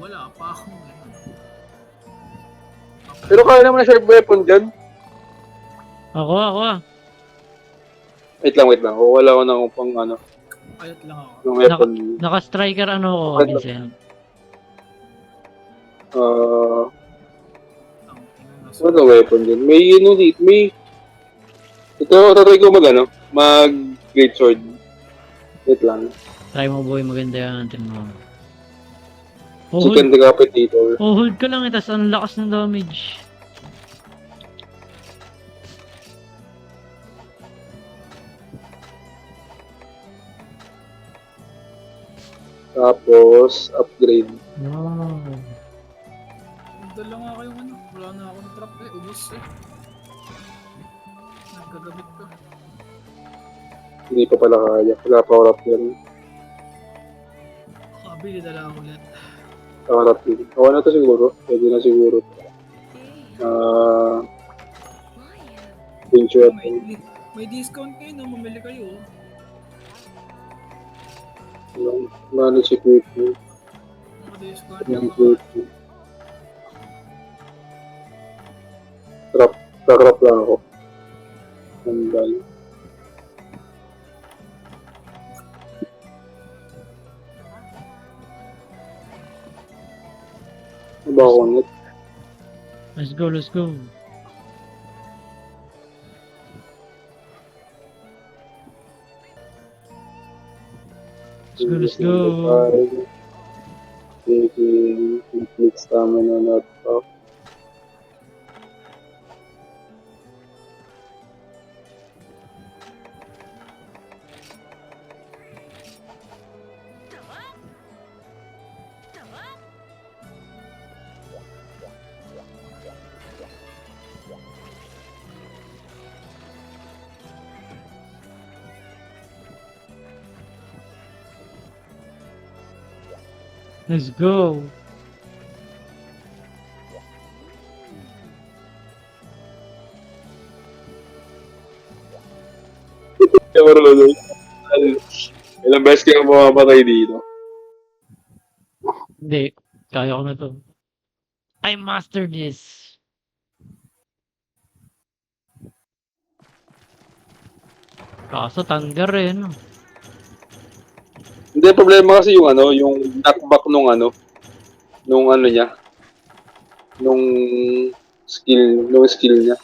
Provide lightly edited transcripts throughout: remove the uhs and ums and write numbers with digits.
wala pa akong Pero kaya naman na sharp weapon dyan. Ako. Wait lang. Wala ko na pang ano. Ayot lang ako. Yung weapon. Naka-striker ano ko, Okay. Vincent. Ano weapon dyan? May dito. Ito, tatry ko mag great sword. Wait lang. Try mo boy, maganda yan. Tingnan mo. Chicken decapitator. Hold ka lang eh, tas ang lakas ng damage. Tapos, upgrade. Wow. Dala nga kayong ano. Wala na akong trap ubos nagkagamit ko. Hindi pa pala kaya. Wala pa ako yan. Kabili dala ako ulit. Kakarap yun. Okay na to siguro. Pwede na siguro. Pinch weapon. May discount kayo no, mamili kayo. Manage equipment. Discount Yung yung equipment. Kakrap lang ako. Handal. Ano ba ako net? Let's go. Let's go. Taking complete stamina not up. Let's go. Kaya marunong. Ilang beses kaya mamamatay dito. Hindi. Kaya ko na to. I mastered this. Kaso thunder eh, no? Hindi, problema kasi yung yung knockback nung niya. Nung skill niya.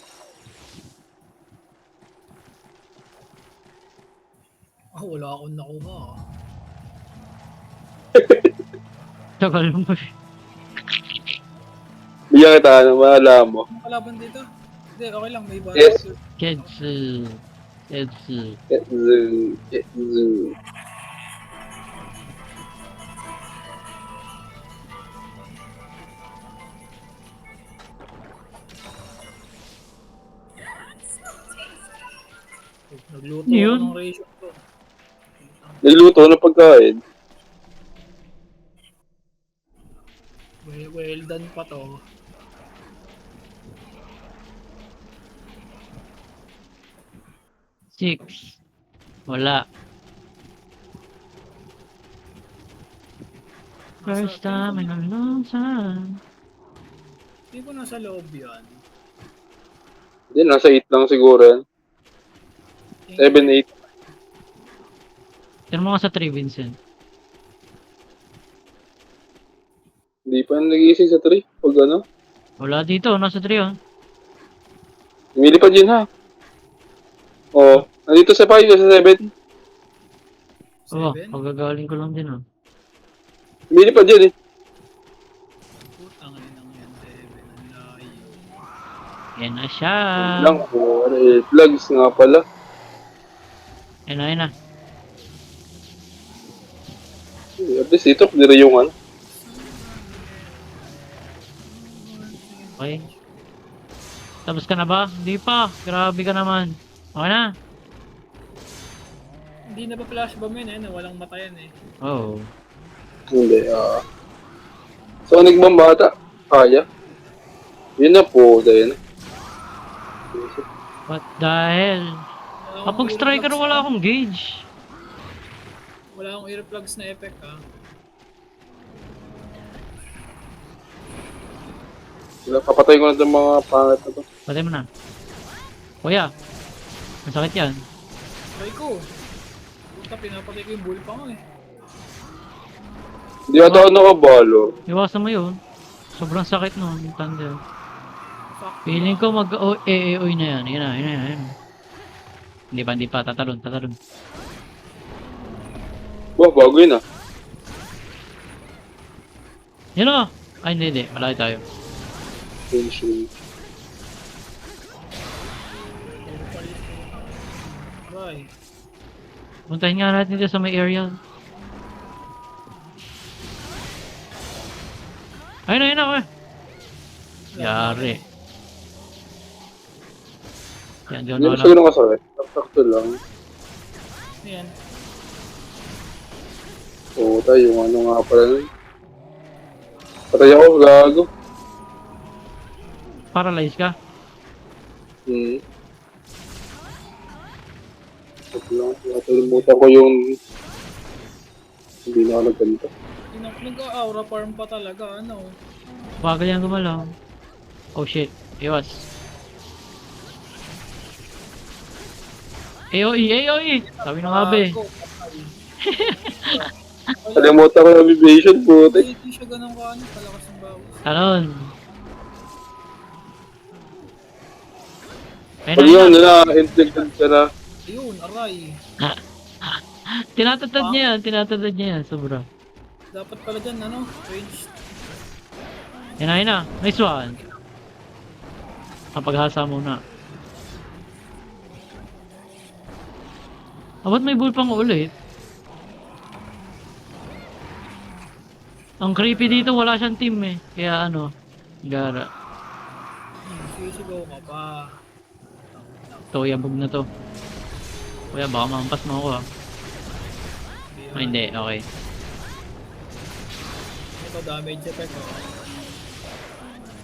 wala akong nakuha. Tagal mo eh. Bigyan kita, mahala mo. Ang kalaban dito? Hindi, okay lang. May bala. Yes. Ketsu. Ketsu. Nagluto Yun. ako ng ratio ko. Nagluto ng pagkain. Well done pa to. Six. Wala. First time in a long time. Hindi ko nasa loob yan. Hindi, nasa 8 lang siguro yan. 7, 8. Tignan mo nga sa 3, Vincent. Hindi pa yung nag-iisig sa 3. Pag Wala dito, nasa 3 oh. Lumilipad yun ha. Oo. Nandito sa 5 sa 7. Oo, 7? pagagaling ko lang din oh. Lumilipad yun eh. Putang ina ng yan, 7. Ang layo. Yan na siya. Lang. Plugs nga pala. Yan na. At least ito, nire yung Okay. Tapos ka na ba? Hindi pa. Grabe ka naman. Okay na. Hindi na ba flash bomb yun walang matayan eh. Oh. Oo. Hindi, Sonic Bomb bata. Kaya. Yun na po, dahil. What the hell? Kapag striker wala akong gauge. Wala akong earplugs na effect Papatay ko na itong mga pangit na to. Patay mo na. Kuya, masakit yan. Try ko. Puta, pinapatay ko yung bull pa nga eh. Hindi ata ako nakabalo. Iwasan mo yun. Sobrang sakit nun, yung thunder. Fuck. Feeling ko mag-oy na yan. Yan na, yan na, yan na. Hindi pa. Tatalon. Wah, bago yun ah. Yan o! Ay, hindi. Malaki tayo. Tension. Aray. Puntahin nga natin dito sa may area. Ayun na, kuya. Yari. Yan, Hindi doon mo na siya lang. ganun kasakit. Sakto lang. Ayan. Oo, tayo. Yung ano nga pala nun. Patay ako, gago. Paralyze ka? Sakto lang. Nakalimutan ko yung... Hindi na ako nagganito. Nag-aura farm pa talaga, ano. Bagal yan gumalaw. Oh shit. Iwas. AOE! Sabi ng abe. Go. Kalimutan ko yung vibration, puti. Hindi siya ganun ka, ano, palakas ng bawas. Talon. Ayun Pag yun, na-inflicted ka na. Ayun, aray. Tinatatad niya yan. Sobra. Dapat pala dyan, ano, range. Yan na. Nice one. Kapaghasa muna. Ba't may bull pang ulit? Ang creepy dito, wala siyang team eh. Kaya ano, gara. Sisigaw ka pa. To, yabog na to. Kuya, baka mampas mo ako ha. Ay, hindi, okay. Ito, damage effect, oh.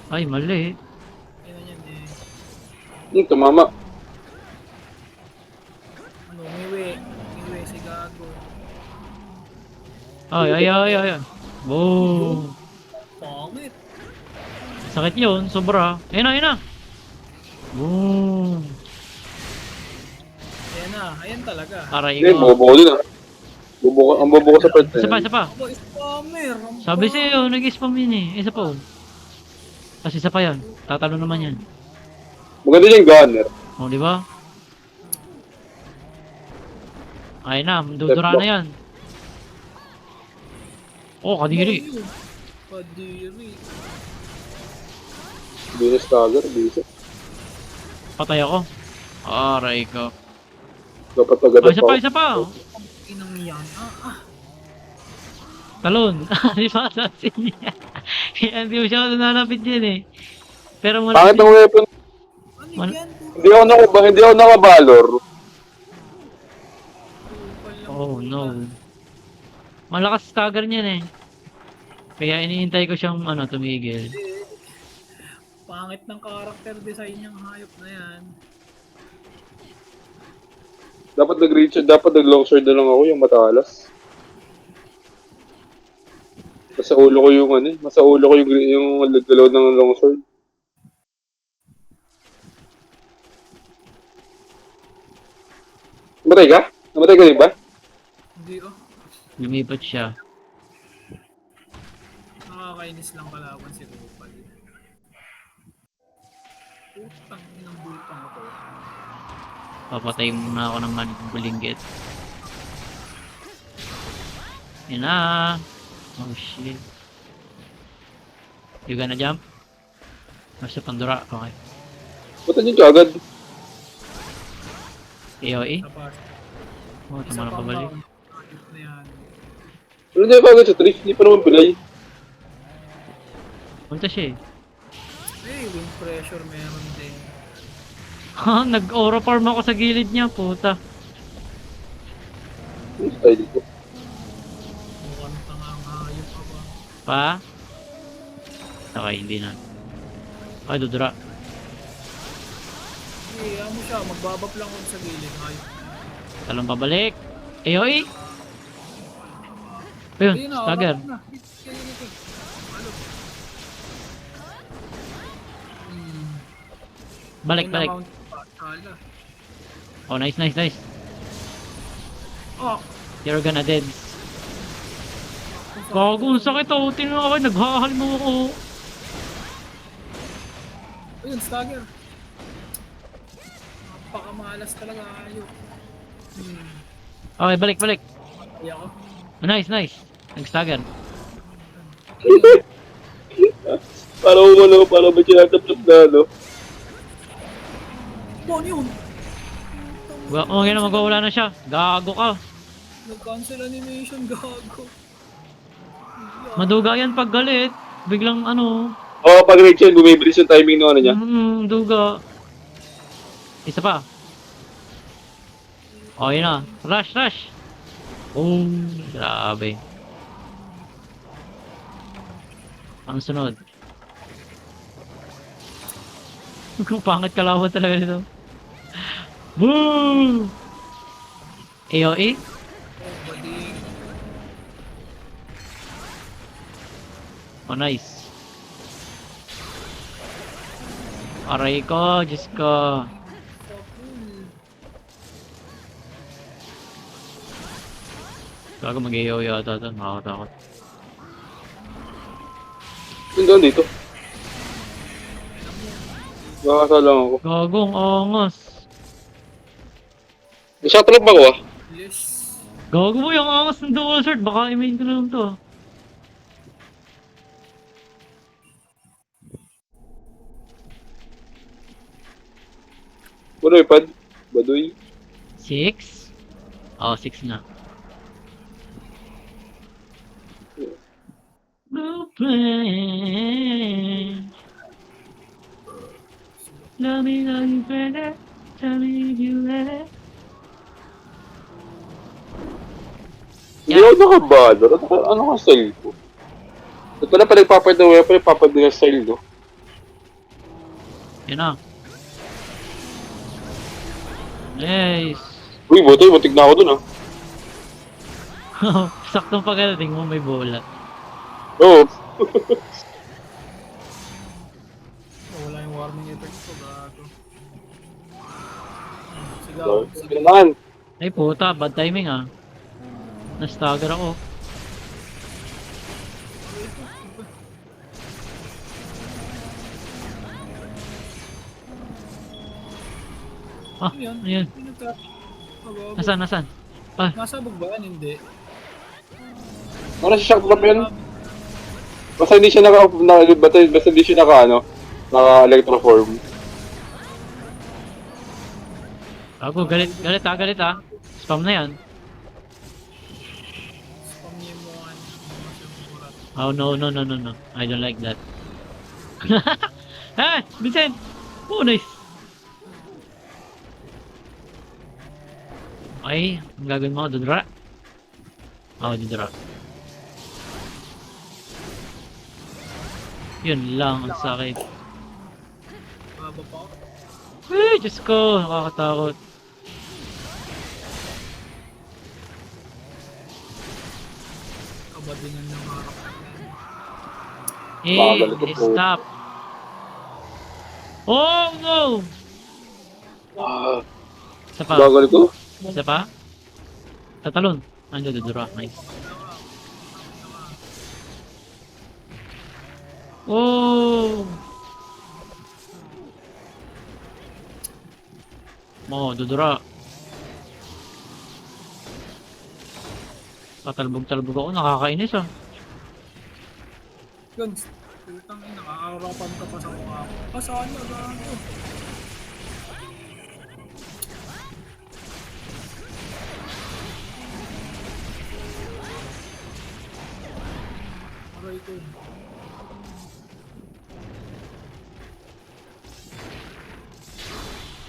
Ay, mali. Yan yan eh. Tumama. Ano, umiwi si Gago. Ay. Boom. Pangit. Sakit yun, sobra. Ayun na. Boom. Ayan talaga. Aray Hindi, ko. bobo ko dun ah. Ang bobo ko sa part na Isa yan. pa. Aba, spammer. Sabi sa'yo, nag-spam yun eh. Isa pa oh. Kasi isa pa yan. Tatalo naman yan. Maganda yung gunner. O, di ba? Ay na, dudura na yan. Oh, kadiri. Kadiri. Venus Dagger, busy. Patay ako. Aray ko. Dapat agad Oh, isa pa. Inang yan. Talon. Di ba assassin niya? Hindi mo siya nanapit yan eh. Pero Pangit ang weapon. Ano yan? Hindi ako nakabalor. Oh no. Malakas stagger niyan eh. Kaya iniintay ko siyang tumigil. Pangit ng character design niyang hayop na yan. Dapat nag-longsword na lang ako yung matalas. Nasa ulo ko yung galaw ng longsword. Namatay ka? Namatay ka din ba? Hindi oh. Lumipat siya. Nakakainis lang kalaban si Rupal. Putang inang bulpang ako. Papatay muna ako ng bulinggit. Yan na. Oh shit. You gonna jump? Basta pandura. Okay. Ba't yun ka agad? AOE? Tapos, Oh, isa tama na pang pabalik. round. Hayop na yan. Ano na ka agad sa 3? Hindi pa naman pilay. Punta siya eh. Wind pressure meron din. Ha, nag-aura farm ako sa gilid niya, puta. Yung style ko. Mukhang tangang hayop ako. Pa? Okay, hindi na. Okay, dudura. Hindi, mo siya. Magbabap lang ako sa gilid. Hayop. Talong pabalik. AOE? Ayun, Ayun na, stagger. oras na. Okay. Balik, May balik. na-mount pa. Kala. Oh, nice, nice, nice. Oh! You're gonna dead. Gago, ang sakit oh. Tingnan ako, naghahal mo ako. Ayun, stagger. Napakamalas talaga ayo. Okay, balik, balik. Kaya ako. Oh, nice, nice. Nag-stagger. Para umano, para ba tinatapos na, no? Oh, ano yun? Oh, yun na, magwawala na siya. Gago ka. Nag-cancel animation, gago. Maduga yan pag galit. Biglang ano. Oo, pag reach yan, bumibilis yung timing ng ano niya. Duga. Isa pa. Oh, yun na. Rush, rush. Oh, grabe. Ang sunod. Kung pangit kalaban talaga nito. Boom! AOE? Bading. Oh, nice. Aray ko, Diyos ko. Gago mag-AOE yata ito. Nakakatakot. Doon dito. Nakakasalang ako. Gago, ang angas. May shot trap ako ah. Yes. Gago mo yung angas ng dual sword. Baka i-main ko na lang to. Ano ipad? Baduy. 6? Oh, 6 na. Open. Love me, better. Tell me if you let. Hindi ako nakabador. Ano ka style ko? Ba't pala pala ipapad na weapon, ipapad na style no? Yun na. Yes. Uy, butoy, matig na ako dun ah. Saktong pagdating mo may bola. Oo. Wala yung warning effect ko, gago. Sigaw. Sige naman. Ay puta, bad timing ah. Na-stagger ako. Ah, Ano yan? ayun. Ano ka? Ah, gago. Nasaan, nasaan? Ah, Nasa bug ba yan? Hindi. Ano si shock trap yan? Basta hindi siya basta hindi siya naka-electroform. gago, galit, galit ah, galit ah. Spam na yan. Spam niya yung mukha niya. Oh no, no, no, no, no. I don't like that. Ah, Vincent! Oh, nice! Okay, ang gagawin mo, dudra. Oh, dudra. Yun lang ang sakit. Baba pa ako. Eh, Diyos ko, nakakatakot. Kabadingan ng harap. Eh, stop. Oh, no! Ah, Isa pa, bagal ko. isa pa. Tatalon. Ando, dudra. Nice. Oh! Mo, dudura. Tatalbog-talbog ako, nakakainis ah. Yun. Putang ina, nakakarapan ka pa sa mukha ko. Ah, saan na gago? Aray ko.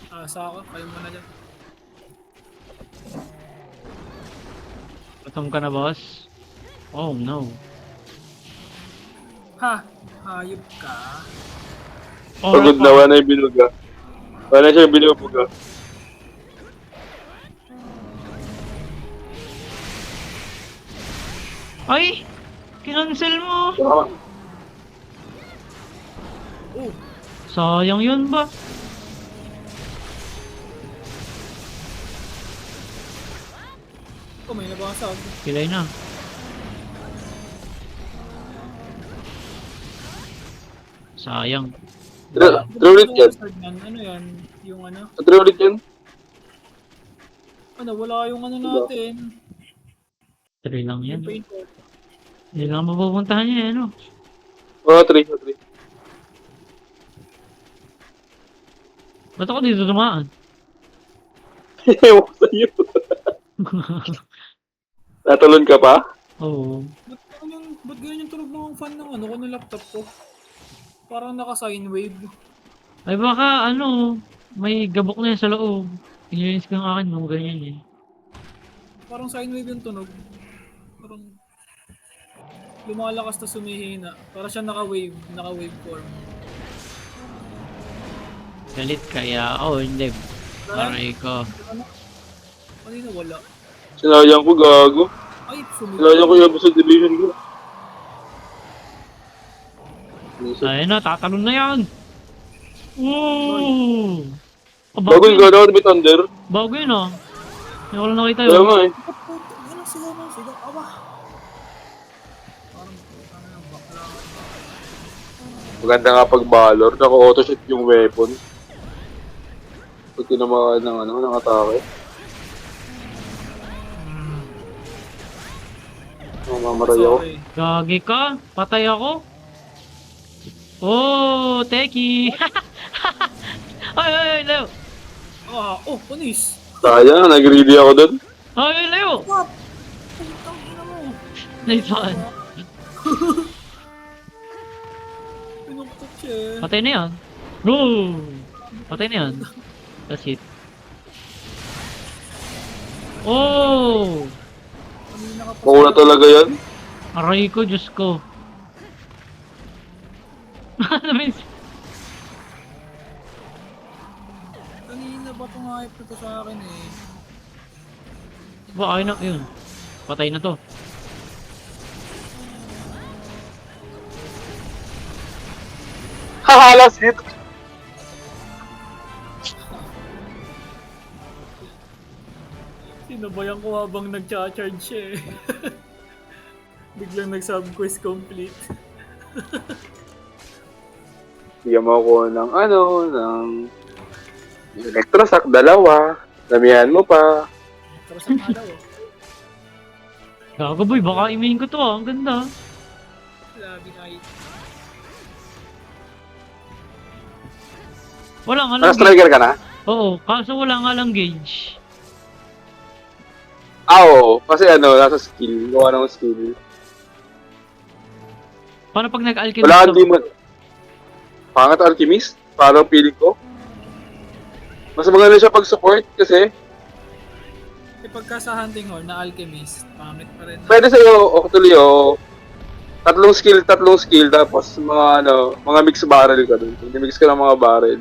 Asa ako, kayo mo na dyan. Gutom ka na, boss? Oh, no. Ha! Hayop ka. Pagod na, wala yung binuga. Wala siya yung binuga. Ay! Kinancel mo! Oh! Sayang yun ba? Oh, may nabasag. Kilay na. Sayang. True ulit yan. Ano yan? Yung ano? True ulit yan. Ano, wala yung ano Diba? natin. 3 lang yan. Yung painter. Hindi lang mapupuntahan niya, ano. Oo, 3. Ba't ako dito dumaan? Ewan ko sa'yo. Natalon ka pa? Oo. Ba't ganyan yung tunog ng fan ng ano ko ng laptop ko? Parang naka-sine wave. Ay baka, ano, may gabok na yan sa loob. Inilis ka ng akin, mga ganyan eh. Parang sine wave yung tunog. Parang lumalakas na sumihina. Para siya naka-wave form. Galit kaya, hindi. Aray ko. Ano? Kanina wala. Sinayang ko, gago. Ay, Sinayang ko yung episode division ko. Ayun na, tatalon na yan! Woo! Bago yung gano'n, may thunder. Bago yun ah. Hindi ko lang nakita Kaya yun. nga eh. Ano sigaw mo? Sigaw. Aba! Parang ano yung bakla. Maganda nga pag Valor, naka-auto-shot yung weapon. Pag tinamaan ng atake. Mamamatay ako. Sorry. Gagi ka? Patay ako? Oh, Teki! ay, Leo! Oh, panis! Sayang, nag-ready ako doon. Ay, Leo! What? Putang ina mo! Nice one. Pinuktot siya eh. Patay na yan. Boom! Patay na yan. That's it. Oh! Kanina ka pa. Mauna talaga yan. Aray ko, Diyos ko. Kanina ba itong hype na to sa akin eh? Ba, ayun na, yun. Patay na to. Haha, last hit. Sinabayan ko habang nag-charge siya eh. Biglang nag-subquest complete. Bigyan mo ako ng electroshock, 2. Damihan mo pa. Tapos ang alaw oh. Gago boy, baka imain ko to ah. Ang ganda. Labi na it. Wala nga Ano, lang gauge. striker ka na? Oo, kaso wala nga lang gauge. Oo. Kasi nasa skill. Gawa ng skill. Paano pag nag-alchemist Wala to? kang demon. Pangat alchemist? Parang feeling ko. Mas maganda siya pag-support kasi Eh pagka sa hunting horn na alchemist, pangit pa rin. pwede sa'yo, actually, tatlong skill, tapos mga mix barrel ka dun. Mix ka ng mga barrel.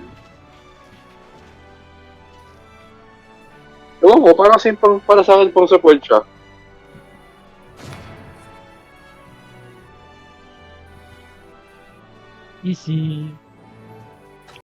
Ewan ko, parang kasi para sa akin pang support siya. Easy.